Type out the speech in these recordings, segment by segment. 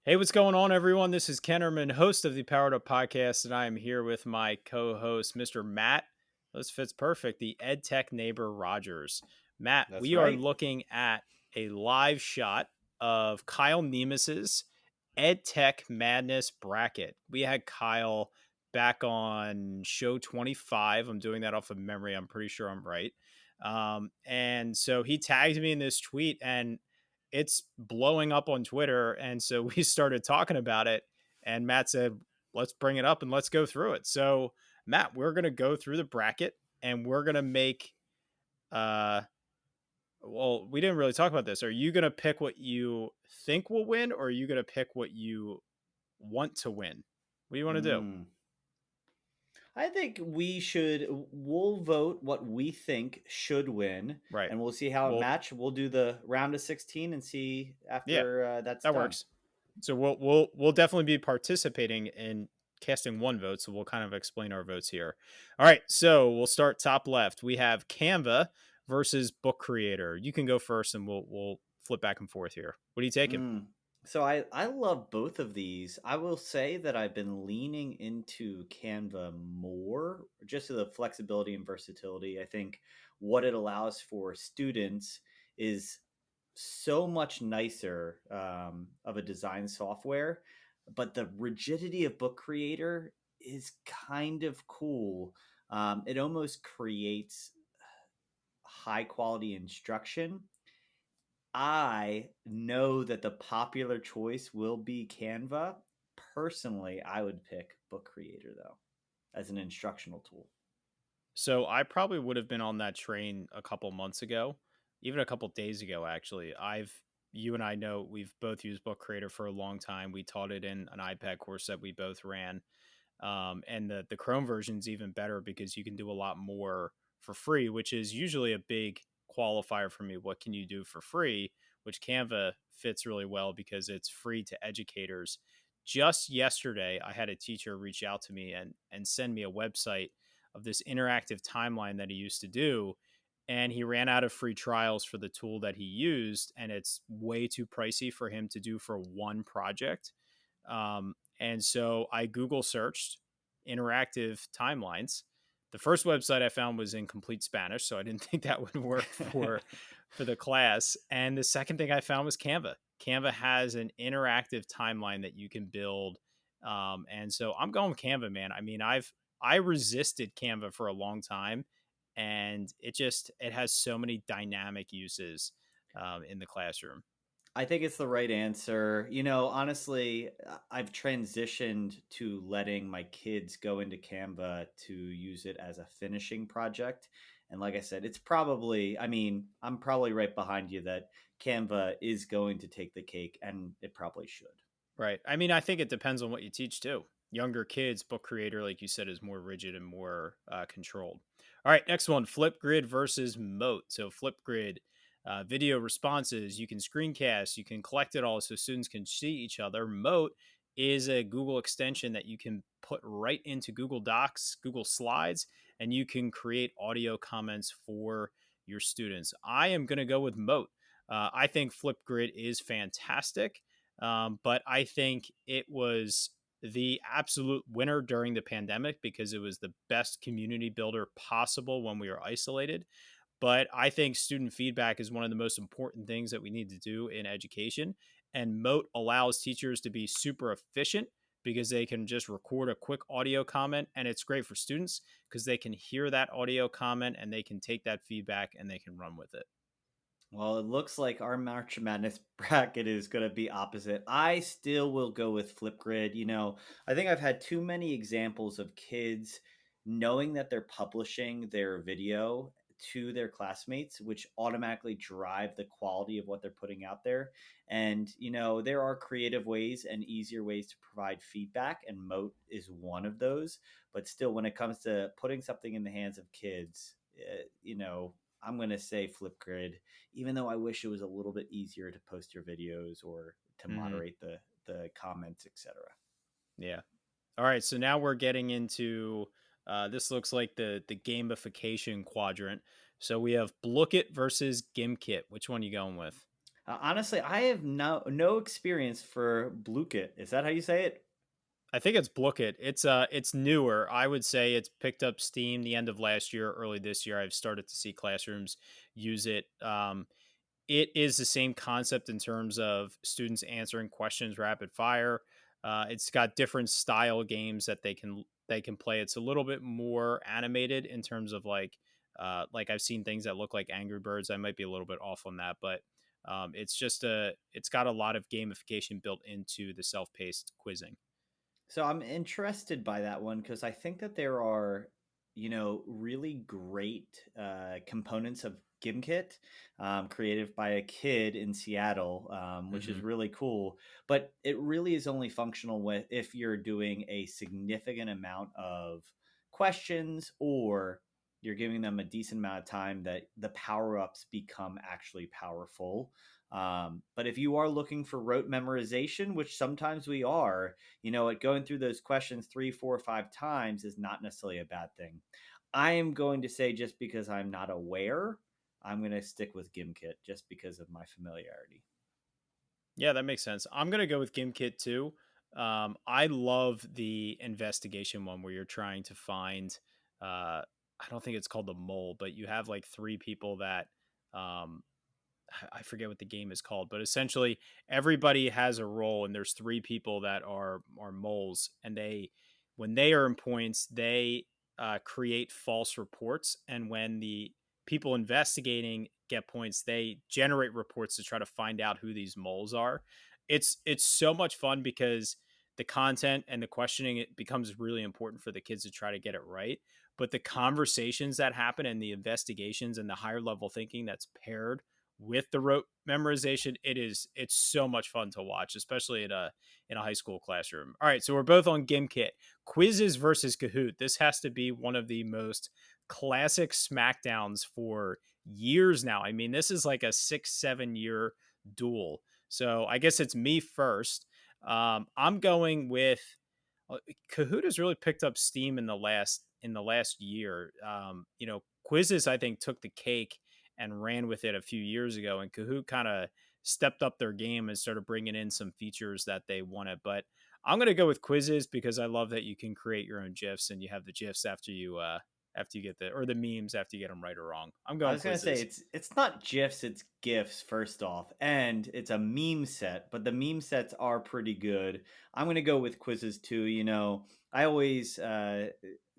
Hey, what's going on, everyone? This is Kennerman, host of the Powered Up Podcast, and I am here with my co-host, Mr. Matt. This fits perfect, the EdTech neighbor Rogers. Matt, That's we are right. looking at a live shot of Kyle Niemes's EdTech Madness bracket. We had Kyle back on show 25. I'm doing that off of memory. I'm pretty sure I'm right. And so he tagged me in this tweet, and it's blowing up on Twitter. And so we started talking about it. And Matt said, let's bring it up and let's go through it. So, Matt, we're going to go through the bracket and we're going to make, uh, well, we didn't really talk about this. Are you going to pick what you think will win, or are you going to pick what you want to win? What do you want to do? Mm. I think we'll vote what we think should win, Right. and we'll see how it Well, match. We'll do the round of 16 and see yeah, after that's that done. works. So we'll definitely be participating in casting one vote. So we'll kind of explain our votes here. All right. So we'll start top left. We have Canva versus Book Creator. You can go first, and we'll flip back and forth here. What are you taking? Mm. So I love both of these. I will say that I've been leaning into Canva more just to the flexibility and versatility. I think what it allows for students is so much nicer of a design software, but the rigidity of Book Creator is kind of cool. It almost creates high quality instruction. I know that the popular choice will be Canva. Personally, I would pick Book Creator though as an instructional tool. So I probably would have been on that train a couple months ago, even a couple days ago, actually. You and I know we've both used Book Creator for a long time. We taught it in an iPad course that we both ran. And the Chrome version is even better because you can do a lot more for free, which is usually a big qualifier for me. What can you do for free? Which Canva fits really well because it's free to educators. Just yesterday, I had a teacher reach out to me and send me a website of this interactive timeline that he used to do. And he ran out of free trials for the tool that he used, and it's way too pricey for him to do for one project. And so I Google searched interactive timelines. The first website I found was in complete Spanish, so I didn't think that would work for the class. And the second thing I found was Canva. Canva has an interactive timeline that you can build. And so I'm going with Canva, man. I mean, I resisted Canva for a long time, and it has so many dynamic uses in the classroom. I think it's the right answer. Honestly, I've transitioned to letting my kids go into Canva to use it as a finishing project. And like I said, I'm probably right behind you that Canva is going to take the cake, and it probably should. Right. I mean, I think it depends on what you teach too. Younger kids, Book Creator, like you said, is more rigid and more controlled. All right, next one, Flipgrid versus Moat. So Flipgrid, video responses, you can screencast, you can collect it all so students can see each other. Moat is a Google extension that you can put right into Google Docs, Google Slides, and you can create audio comments for your students. I am going to go with Moat. I think Flipgrid is fantastic. But I think it was the absolute winner during the pandemic because it was the best community builder possible when we were isolated. But I think student feedback is one of the most important things that we need to do in education. And Moat allows teachers to be super efficient because they can just record a quick audio comment. And it's great for students because they can hear that audio comment and they can take that feedback and they can run with it. Well, it looks like our March Madness bracket is going to be opposite. I still will go with Flipgrid. I think I've had too many examples of kids knowing that they're publishing their video to their classmates, which automatically drive the quality of what they're putting out there. And, there are creative ways and easier ways to provide feedback, and Moat is one of those. But still, when it comes to putting something in the hands of kids, I'm going to say Flipgrid, even though I wish it was a little bit easier to post your videos or to Mhm. moderate the comments, etc. Yeah. All right, so now we're getting into this looks like the gamification quadrant. So we have Blookit versus Gimkit. Which one are you going with? Honestly, I have no experience for Blookit. Is that how you say it? I think it's Blookit. It's newer. I would say it's picked up steam the end of last year, early this year. I've started to see classrooms use it. It is the same concept in terms of students answering questions rapid fire. It's got different style games that they can play. It's a little bit more animated in terms of like I've seen things that look like Angry Birds. I might be a little bit off on that, but it's got a lot of gamification built into the self paced quizzing. So I'm interested by that one because I think that there are, really great components of Gimkit, created by a kid in Seattle, which is Hmm. really cool. But it really is only functional with if you're doing a significant amount of questions or you're giving them a decent amount of time that the power ups become actually powerful. But if you are looking for rote memorization, which sometimes we are, going through those questions three, four, 5 times is not necessarily a bad thing. I am going to say just because I'm not aware, I'm going to stick with Gimkit just because of my familiarity. Yeah, that makes sense. I'm gonna go with Gimkit too. I love the investigation one where you're trying to find. I don't think it's called the mole, but you have like three people that um, I forget what the game is called, but essentially everybody has a role, and there's three people that are moles, and they when they earn points, they create false reports, and when the people investigating get points, they generate reports to try to find out who these moles are. It's so much fun because the content and the questioning it becomes really important for the kids to try to get it right. But the conversations that happen and the investigations and the higher level thinking that's paired with the rote memorization, it's so much fun to watch, especially in a high school classroom. All right, so we're both on Gimkit. Quizzes versus Kahoot. This has to be one of the most classic smackdowns for years now. I mean, this is like a 6 7 year duel. So I guess it's me first. I'm going with uh, Kahoot has really picked up steam in the last year. Quizzes I think took the cake and ran with it a few years ago, and Kahoot kind of stepped up their game and started bringing in some features that they wanted. But I'm gonna go with quizzes because I love that you can create your own gifs and you have the gifs after you get the memes after you get them right or wrong. I'm I going was gonna say quizzes. it's not gifs, it's gifs first off, and it's a meme set, but the meme sets are pretty good. I'm gonna go with quizzes too. I always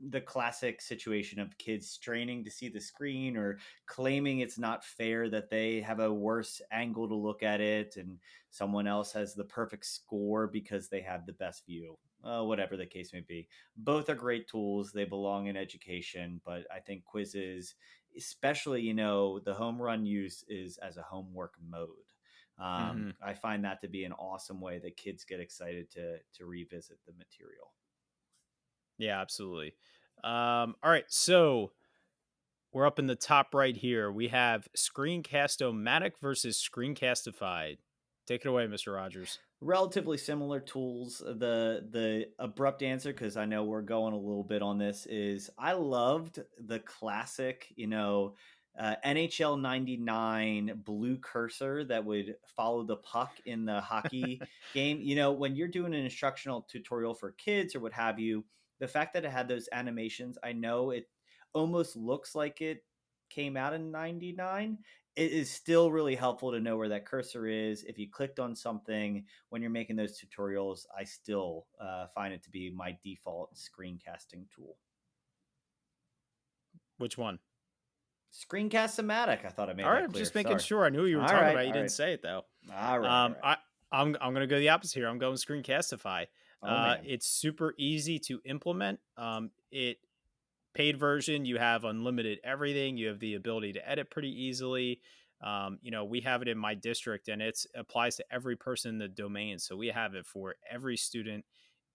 the classic situation of kids straining to see the screen or claiming it's not fair that they have a worse angle to look at it, and someone else has the perfect score because they have the best view. Whatever the case may be, both are great tools. They belong in education, but I think quizzes, especially the home run use is as a homework mode. Hmm. I find that to be an awesome way that kids get excited to revisit the material. Yeah, absolutely. All right, so we're up in the top right here. We have Screencast-O-Matic versus Screencastify. Take it away, Mr. Rogers. Relatively similar tools. The abrupt answer, because I know we're going a little bit on this, is I loved the classic, NHL 99 blue cursor that would follow the puck in the hockey game. When you're doing an instructional tutorial for kids or what have you, the fact that it had those animations, I know it almost looks like it came out in 99. It is still really helpful to know where that cursor is. If you clicked on something when you're making those tutorials, I still find it to be my default screencasting tool. Which one? Screencast-O-Matic. I thought I made All right, that I'm clear. just making Sorry. sure. I knew what you were All talking right. about. You All didn't right. say it though. All right. All right. I'm gonna go the opposite here. I'm going Screencastify. Oh man. It's super easy to implement. It paid version, you have unlimited everything. You have the ability to edit pretty easily. We have it in my district, and it applies to every person in the domain. So we have it for every student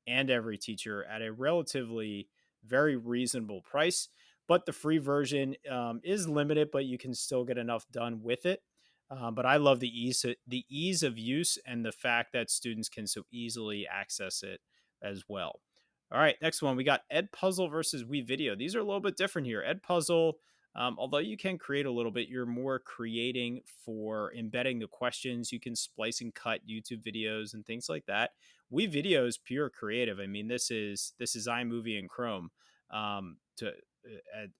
and every teacher at a relatively very reasonable price. But the free version is limited, but you can still get enough done with it. But I love the ease of use and the fact that students can so easily access it as well. All right, next one we got EdPuzzle versus WeVideo. These are a little bit different here. EdPuzzle, Although you can create a little bit, you're more creating for embedding the questions. You can splice and cut YouTube videos and things like that. WeVideo is pure creative. I mean, this is iMovie and Chrome, to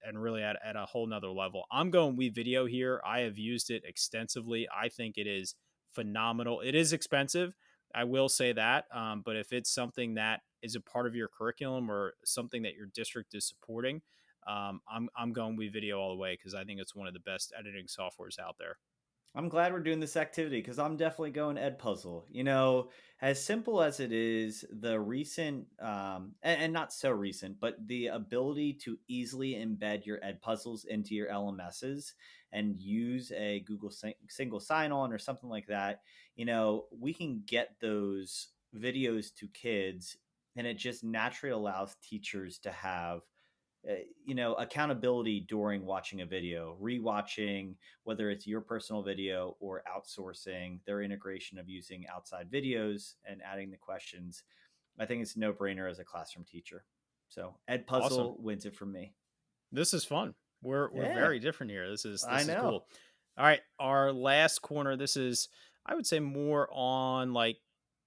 and really at a whole nother level. I'm going WeVideo here. I have used it extensively. I think it is phenomenal. It is expensive, I will say that. But if it's something that is a part of your curriculum or something that your district is supporting, I'm going WeVideo all the way because I think it's one of the best editing softwares out there. I'm glad we're doing this activity because I'm definitely going EdPuzzle. As simple as it is, the recent and not so recent, but the ability to easily embed your EdPuzzles into your LMSs and use a Google single sign-on or something like that. We can get those videos to kids, and it just naturally allows teachers to have accountability during watching a video, rewatching, whether it's your personal video or outsourcing their integration of using outside videos and adding the questions. I think it's a no brainer as a classroom teacher. So Awesome. Edpuzzle wins it for me. This is fun. We're Yeah, very different here. This is I this is know. cool. All right, our last corner. This is, I would say, more on like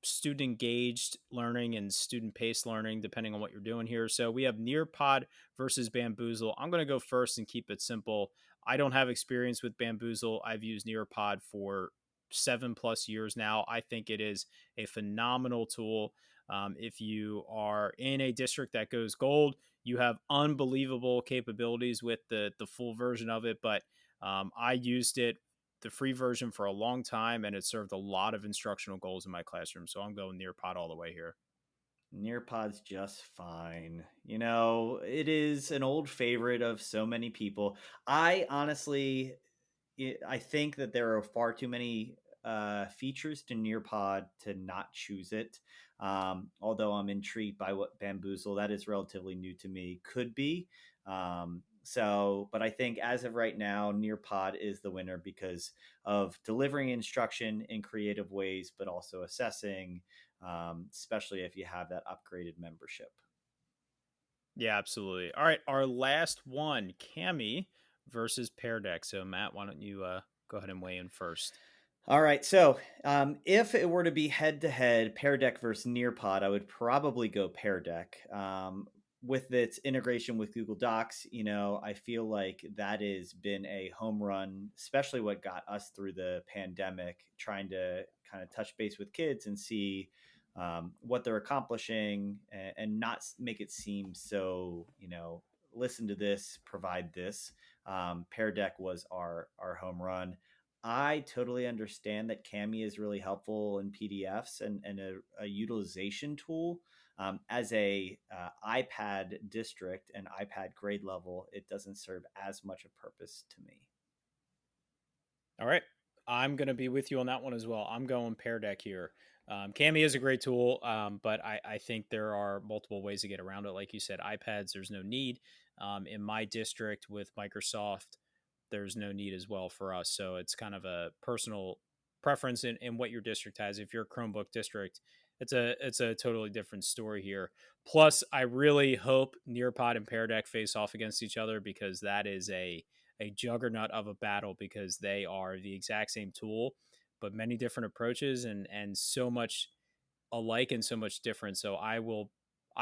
student engaged learning and student paced learning, depending on what you're doing here. So we have Nearpod versus Bamboozle. I'm going to go first and keep it simple. I don't have experience with Bamboozle. I've used Nearpod for 7+ years now. I think it is a phenomenal tool. If you are in a district that goes gold, you have unbelievable capabilities with the full version of it. But I used it, the free version, for a long time, and it served a lot of instructional goals in my classroom. So I'm going Nearpod all the way here. Nearpod's just fine. It is an old favorite of so many people. I honestly, I think that there are far too many features to Nearpod to not choose it. Although I'm intrigued by what Bamboozle, that is relatively new to me, could be. But I think as of right now, Nearpod is the winner because of delivering instruction in creative ways, but also assessing, especially if you have that upgraded membership. Yeah, absolutely. All right, our last one, Cami versus Pear Deck. So Matt, why don't you go ahead and weigh in first? All right. So, if it were to be head to head, Pear Deck versus Nearpod, I would probably go Pear Deck. With its integration with Google Docs, I feel like that has been a home run, especially what got us through the pandemic, trying to kind of touch base with kids and see what they're accomplishing and not make it seem so, listen to this, provide this. Pear Deck was our home run. I totally understand that Cami is really helpful in PDFs and a utilization tool. As a iPad district and iPad grade level, it doesn't serve as much a purpose to me. All right. I'm going to be with you on that one as well. I'm going Pear Deck here. Cami is a great tool, but I think there are multiple ways to get around it. Like you said, iPads, there's no need. In my district with Microsoft, there's no need as well for us. So it's kind of a personal preference in what your district has. If you're a Chromebook district, it's a totally different story here. Plus, I really hope Nearpod and Pear Deck face off against each other because that is a juggernaut of a battle because they are the exact same tool, but many different approaches and so much alike and so much different. So I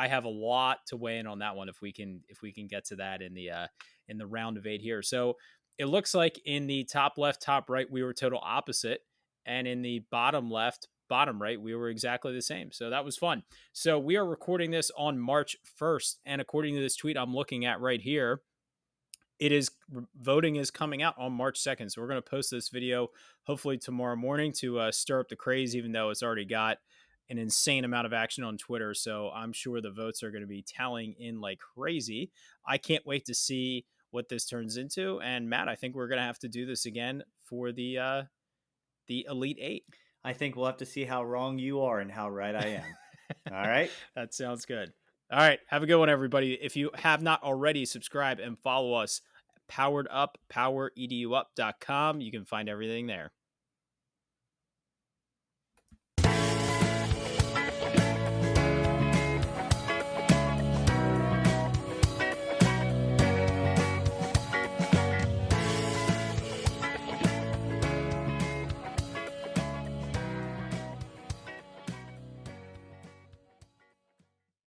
have a lot to weigh in on that one if we can get to that in the round of 8 here. So it looks like in the top left, top right, we were total opposite. And in the bottom left, bottom right, we were exactly the same. So that was fun. So we are recording this on March 1st. And according to this tweet I'm looking at right here, it is voting is coming out on March 2nd. So we're going to post this video hopefully tomorrow morning to stir up the craze, even though it's already got an insane amount of action on Twitter. So I'm sure the votes are going to be tallying in like crazy. I can't wait to see what this turns into. And Matt, I think we're going to have to do this again for the Elite Eight. I think we'll have to see how wrong you are and how right I am. All right. That sounds good. All right. Have a good one, everybody. If you have not already, subscribe and follow us. Powered Up, poweredup.com. You can find everything there.